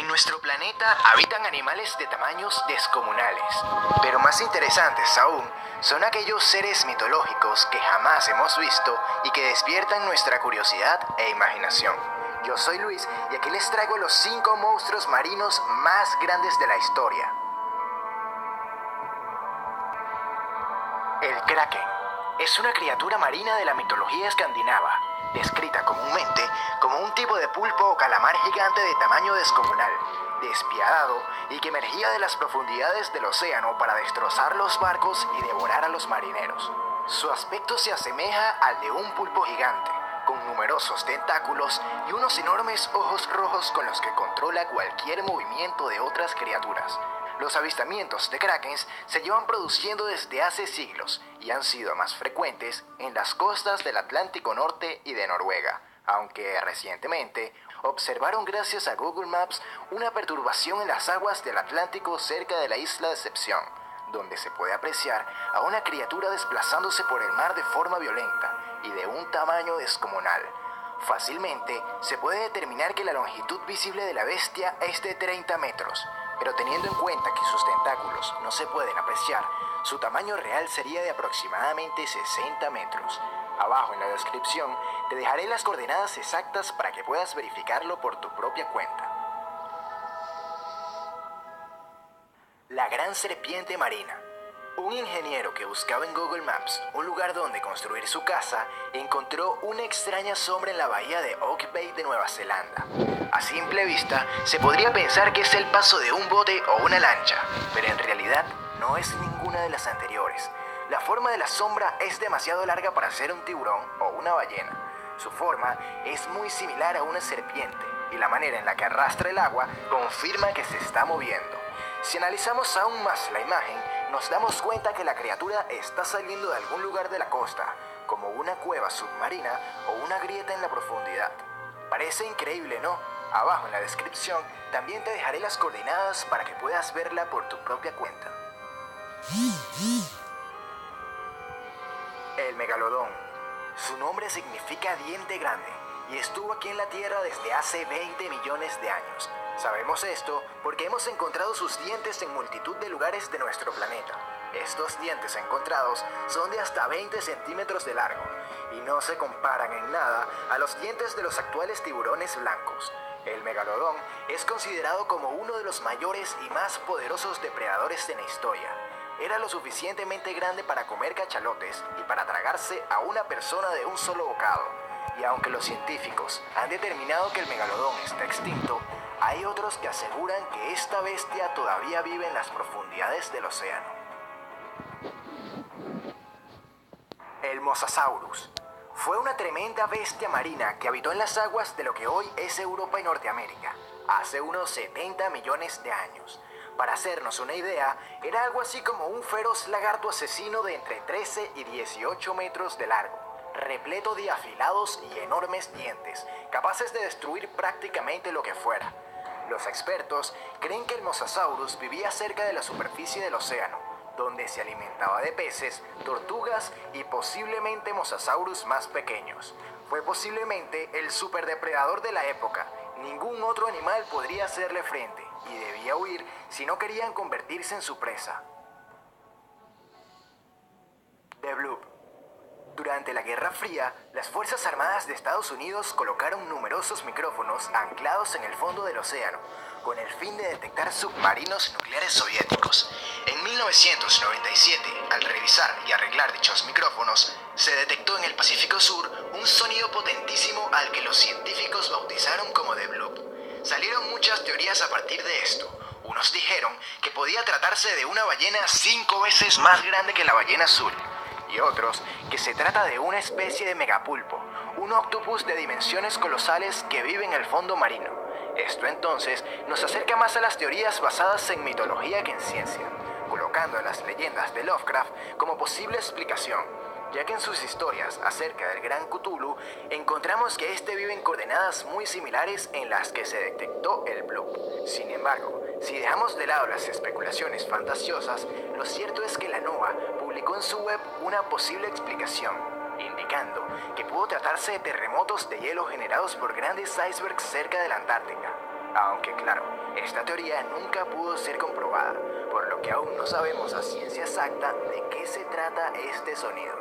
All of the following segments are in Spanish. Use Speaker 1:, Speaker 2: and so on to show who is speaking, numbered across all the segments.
Speaker 1: nuestro planeta habitan animales de tamaños descomunales, pero más interesantes aún son aquellos seres mitológicos que jamás hemos visto y que despiertan nuestra curiosidad e imaginación. Yo soy Luis y aquí les traigo los 5 monstruos marinos más grandes de la historia. El Kraken es una criatura marina de la mitología escandinava, descrita comúnmente como un tipo de pulpo o calamar gigante de tamaño descomunal, despiadado y que emergía de las profundidades del océano para destrozar los barcos y devorar a los marineros. Su aspecto se asemeja al de un pulpo gigante, con numerosos tentáculos y unos enormes ojos rojos con los que controla cualquier movimiento de otras criaturas. Los avistamientos de krakens se llevan produciendo desde hace siglos y han sido más frecuentes en las costas del Atlántico Norte y de Noruega, aunque recientemente observaron gracias a Google Maps una perturbación en las aguas del Atlántico cerca de la isla de Decepción, donde se puede apreciar a una criatura desplazándose por el mar de forma violenta y de un tamaño descomunal. Fácilmente se puede determinar que la longitud visible de la bestia es de 30 metros, pero teniendo en cuenta que sus tentáculos no se pueden apreciar, su tamaño real sería de aproximadamente 60 metros. Abajo en la descripción te dejaré las coordenadas exactas para que puedas verificarlo por tu propia cuenta. La gran serpiente marina. Un ingeniero que buscaba en Google Maps un lugar donde construir su casa encontró una extraña sombra en la bahía de Oak Bay de Nueva Zelanda. A simple vista se podría pensar que es el paso de un bote o una lancha, pero en realidad no es ninguna de las anteriores. La forma de la sombra es demasiado larga para ser un tiburón o una ballena. Su forma es muy similar a una serpiente y la manera en la que arrastra el agua confirma que se está moviendo. Si analizamos aún más la imagen, nos damos cuenta que la criatura está saliendo de algún lugar de la costa, como una cueva submarina o una grieta en la profundidad. Parece increíble, ¿no? Abajo en la descripción también te dejaré las coordenadas para que puedas verla por tu propia cuenta. El megalodón. Su nombre significa diente grande y estuvo aquí en la Tierra desde hace 20 millones de años. Sabemos esto porque hemos encontrado sus dientes en multitud de lugares de nuestro planeta. Estos dientes encontrados son de hasta 20 centímetros de largo y no se comparan en nada a los dientes de los actuales tiburones blancos. El megalodón es considerado como uno de los mayores y más poderosos depredadores en la historia. Era lo suficientemente grande para comer cachalotes y para tragarse a una persona de un solo bocado. Y aunque los científicos han determinado que el megalodón está extinto, hay otros que aseguran que esta bestia todavía vive en las profundidades del océano. El Mosasaurus. Fue una tremenda bestia marina que habitó en las aguas de lo que hoy es Europa y Norteamérica, hace unos 70 millones de años. Para hacernos una idea, era algo así como un feroz lagarto asesino de entre 13 y 18 metros de largo, repleto de afilados y enormes dientes, capaces de destruir prácticamente lo que fuera. Los expertos creen que el Mosasaurus vivía cerca de la superficie del océano, donde se alimentaba de peces, tortugas y posiblemente mosasaurus más pequeños. Fue posiblemente el superdepredador de la época. Ningún otro animal podría hacerle frente y debía huir si no querían convertirse en su presa. The Bloop. Durante la Guerra Fría, las Fuerzas Armadas de Estados Unidos colocaron numerosos micrófonos anclados en el fondo del océano, con el fin de detectar submarinos nucleares soviéticos. En 1997, al revisar y arreglar dichos micrófonos, se detectó en el Pacífico Sur un sonido potentísimo al que los científicos bautizaron como The Bloop. Salieron muchas teorías a partir de esto. Unos dijeron que podía tratarse de una ballena 5 veces más grande que la ballena azul, y otros que se trata de una especie de megapulpo, un octopus de dimensiones colosales que vive en el fondo marino. Esto entonces nos acerca más a las teorías basadas en mitología que en ciencia, colocando a las leyendas de Lovecraft como posible explicación, ya que en sus historias acerca del Gran Cthulhu encontramos que este vive en coordenadas muy similares en las que se detectó el Bloop. Sin embargo, si dejamos de lado las especulaciones fantasiosas, lo cierto es que la NOAA publicó en su web una posible explicación, indicando que pudo tratarse de terremotos de hielo generados por grandes icebergs cerca de la Antártica. Aunque claro, esta teoría nunca pudo ser comprobada, por lo que aún no sabemos a ciencia exacta de qué se trata este sonido.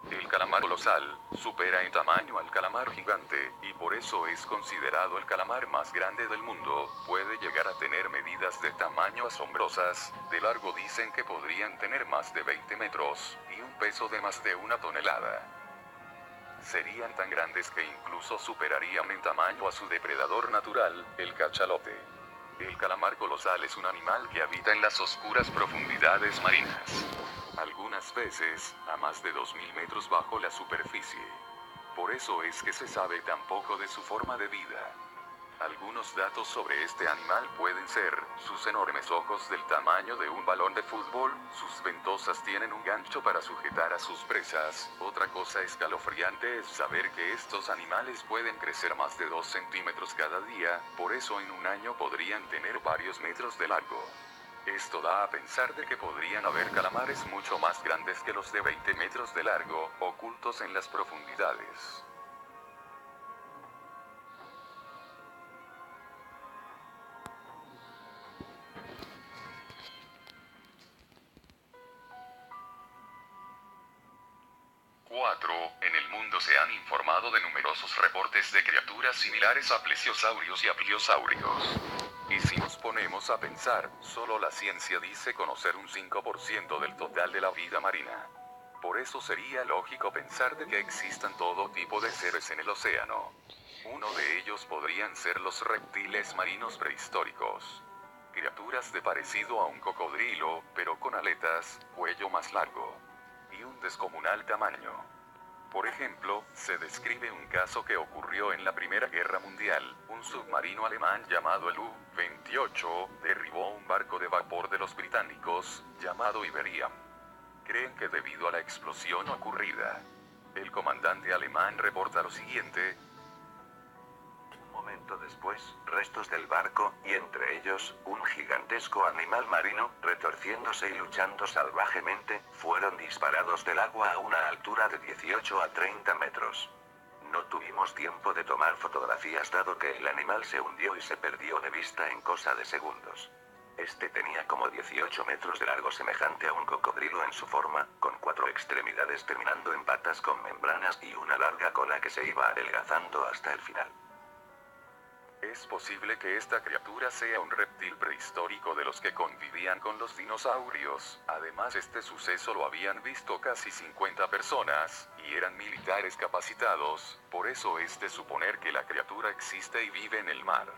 Speaker 2: El calamar colosal supera en tamaño al calamar gigante, y por eso es considerado el calamar más grande del mundo. Puede llegar a tener medidas de tamaño asombrosas. De largo dicen que podrían tener más de 20 metros, y un peso de más de 1 tonelada. Serían tan grandes que incluso superarían en tamaño a su depredador natural, el cachalote. El calamar colosal es un animal que habita en las oscuras profundidades marinas. Algunas veces, a más de 2000 metros bajo la superficie. Por eso es que se sabe tan poco de su forma de vida. Algunos datos sobre este animal pueden ser: sus enormes ojos del tamaño de un balón de fútbol, sus ventosas tienen un gancho para sujetar a sus presas. Otra cosa escalofriante es saber que estos animales pueden crecer más de 2 centímetros cada día, por eso en un año podrían tener varios metros de largo. Esto da a pensar de que podrían haber calamares mucho más grandes que los de 20 metros de largo, ocultos en las profundidades. En el mundo se han informado de numerosos reportes de criaturas similares a plesiosaurios y a pliosaurios. Y si nos ponemos a pensar, solo la ciencia dice conocer un 5% del total de la vida marina. Por eso sería lógico pensar de que existan todo tipo de seres en el océano. Uno de ellos podrían ser los reptiles marinos prehistóricos. Criaturas de parecido a un cocodrilo, pero con aletas, cuello más largo y un descomunal tamaño. Por ejemplo, se describe un caso que ocurrió en la Primera Guerra Mundial. Un submarino alemán llamado el U-28 derribó un barco de vapor de los británicos, llamado Iberiam. Creen que debido a la explosión ocurrida, el comandante alemán reporta lo siguiente:
Speaker 3: un momento después, restos del barco, y entre ellos, un gigantesco animal marino, retorciéndose y luchando salvajemente, fueron disparados del agua a una altura de 18 a 30 metros. No tuvimos tiempo de tomar fotografías dado que el animal se hundió y se perdió de vista en cosa de segundos. Este tenía como 18 metros de largo, semejante a un cocodrilo en su forma, con 4 extremidades terminando en patas con membranas y una larga cola que se iba adelgazando hasta el final.
Speaker 2: Es posible que esta criatura sea un reptil prehistórico de los que convivían con los dinosaurios. Además, este suceso lo habían visto casi 50 personas, y eran militares capacitados, por eso es de suponer que la criatura existe y vive en el mar.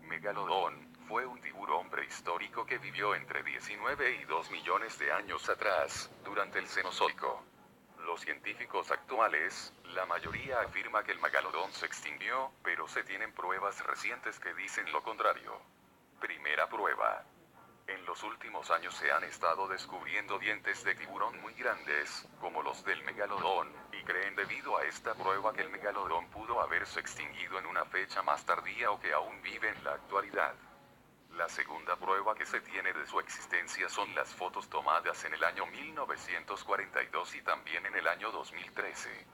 Speaker 2: Megalodón fue un tiburón prehistórico que vivió entre 19 y 2 millones de años atrás, durante el Cenozoico. Los científicos actuales, la mayoría afirma que el megalodón se extinguió, pero se tienen pruebas recientes que dicen lo contrario. Primera prueba. En los últimos años se han estado descubriendo dientes de tiburón muy grandes, como los del megalodón, y creen debido a esta prueba que el megalodón pudo haberse extinguido en una fecha más tardía o que aún vive en la actualidad. La segunda prueba que se tiene de su existencia son las fotos tomadas en el año 1942 y también en el año 2013.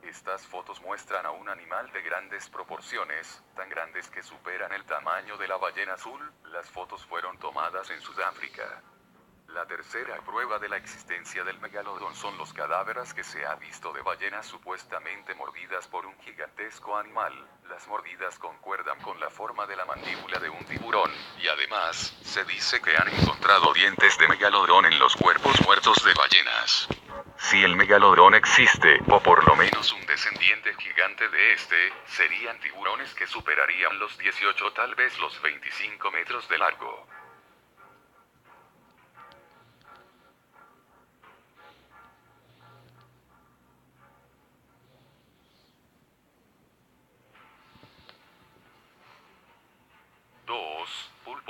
Speaker 2: Estas fotos muestran a un animal de grandes proporciones, tan grandes que superan el tamaño de la ballena azul. Las fotos fueron tomadas en Sudáfrica. La tercera prueba de la existencia del megalodón son los cadáveres que se ha visto de ballenas supuestamente mordidas por un gigantesco animal. Las mordidas concuerdan con la forma de la mandíbula de un tiburón, y además, se dice que han encontrado dientes de megalodón en los cuerpos muertos de ballenas. Si el megalodón existe, o por lo menos un descendiente gigante de este, serían tiburones que superarían los 18, tal vez los 25 metros de largo.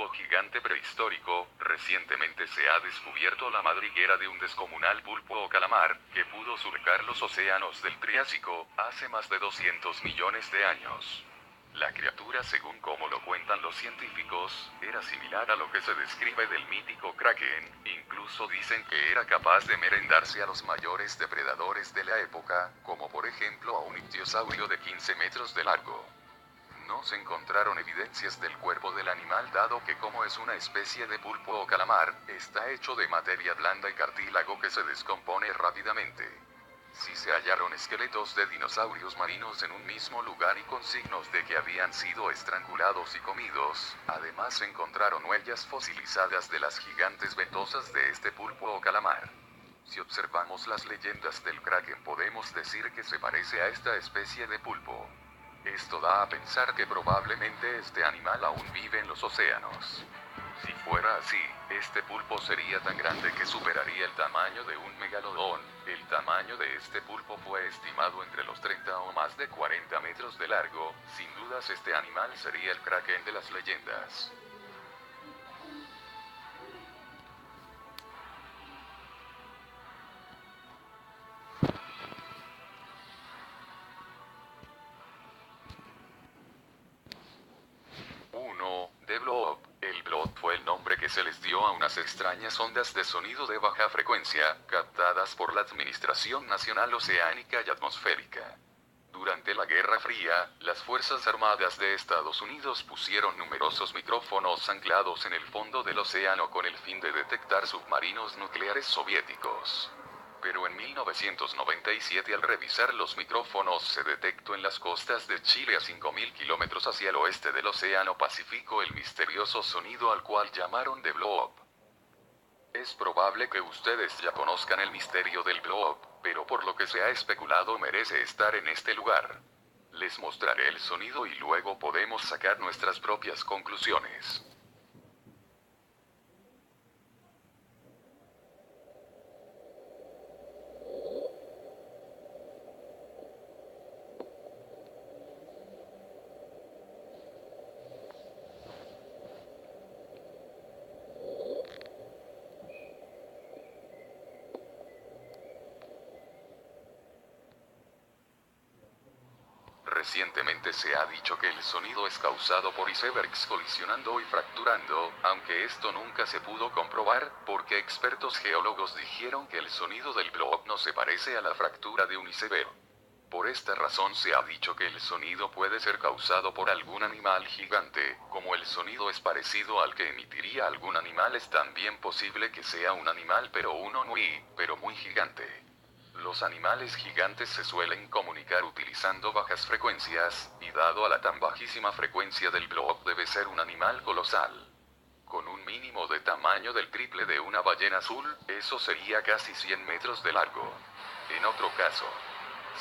Speaker 2: pulpo gigante prehistórico, recientemente se ha descubierto la madriguera de un descomunal pulpo o calamar, que pudo surcar los océanos del Triásico, hace más de 200 millones de años. La criatura, según como lo cuentan los científicos, era similar a lo que se describe del mítico Kraken, incluso dicen que era capaz de merendarse a los mayores depredadores de la época, como por ejemplo a un ictiosaurio de 15 metros de largo. No se encontraron evidencias del cuerpo del animal dado que como es una especie de pulpo o calamar, está hecho de materia blanda y cartílago que se descompone rápidamente. Sí se hallaron esqueletos de dinosaurios marinos en un mismo lugar y con signos de que habían sido estrangulados y comidos, además se encontraron huellas fosilizadas de las gigantes ventosas de este pulpo o calamar. Si observamos las leyendas del Kraken podemos decir que se parece a esta especie de pulpo. Esto da a pensar que probablemente este animal aún vive en los océanos. Si fuera así, este pulpo sería tan grande que superaría el tamaño de un megalodón. El tamaño de este pulpo fue estimado entre los 30 o más de 40 metros de largo. Sin dudas este animal sería el Kraken de las leyendas. The Blob. El Blob fue el nombre que se les dio a unas extrañas ondas de sonido de baja frecuencia, captadas por la Administración Nacional Oceánica y Atmosférica. Durante la Guerra Fría, las Fuerzas Armadas de Estados Unidos pusieron numerosos micrófonos anclados en el fondo del océano con el fin de detectar submarinos nucleares soviéticos. Pero en 1997 al revisar los micrófonos se detectó en las costas de Chile a 5.000 kilómetros hacia el oeste del Océano Pacífico el misterioso sonido al cual llamaron The Blob. Es probable que ustedes ya conozcan el misterio del Blob, pero por lo que se ha especulado merece estar en este lugar. Les mostraré el sonido y luego podemos sacar nuestras propias conclusiones. Recientemente se ha dicho que el sonido es causado por icebergs colisionando y fracturando, aunque esto nunca se pudo comprobar, porque expertos geólogos dijeron que el sonido del blob no se parece a la fractura de un iceberg. Por esta razón se ha dicho que el sonido puede ser causado por algún animal gigante, como el sonido es parecido al que emitiría algún animal es también posible que sea un animal pero uno muy gigante. Los animales gigantes se suelen comunicar utilizando bajas frecuencias, y dado a la tan bajísima frecuencia del blob debe ser un animal colosal. Con un mínimo de tamaño del triple de una ballena azul, eso sería casi 100 metros de largo. En otro caso,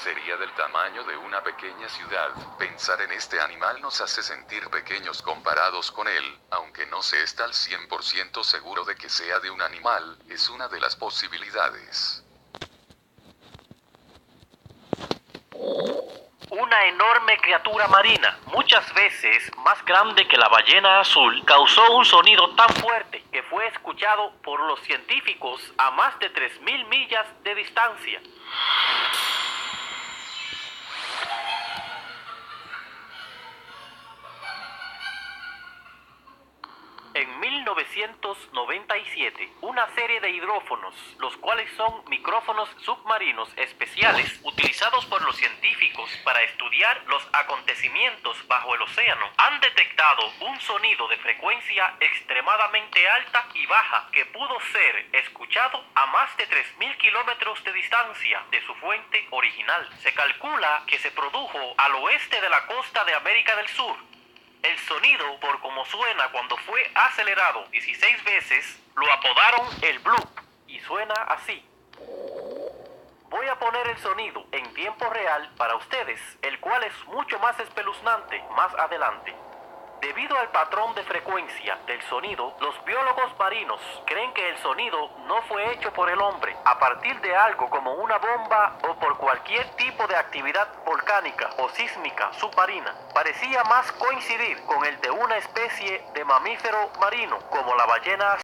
Speaker 2: sería del tamaño de una pequeña ciudad. Pensar en este animal nos hace sentir pequeños comparados con él, aunque no se está al 100% seguro de que sea de un animal, es una de las posibilidades.
Speaker 4: Una enorme criatura marina, muchas veces más grande que la ballena azul, causó un sonido tan fuerte que fue escuchado por los científicos a más de 3.000 millas de distancia. En 1997, una serie de hidrófonos, los cuales son micrófonos submarinos especiales utilizados por los científicos para estudiar los acontecimientos bajo el océano, han detectado un sonido de frecuencia extremadamente alta y baja que pudo ser escuchado a más de 3.000 kilómetros de distancia de su fuente original. Se calcula que se produjo al oeste de la costa de América del Sur. El sonido, por como suena cuando fue acelerado 16 veces, lo apodaron el bloop y suena así. Voy a poner el sonido en tiempo real para ustedes, el cual es mucho más espeluznante más adelante. Debido al patrón de frecuencia del sonido, los biólogos marinos creen que el sonido no fue hecho por el hombre a partir de algo como una bomba o por cualquier tipo de actividad volcánica o sísmica submarina. Parecía más coincidir con el de una especie de mamífero marino como la ballena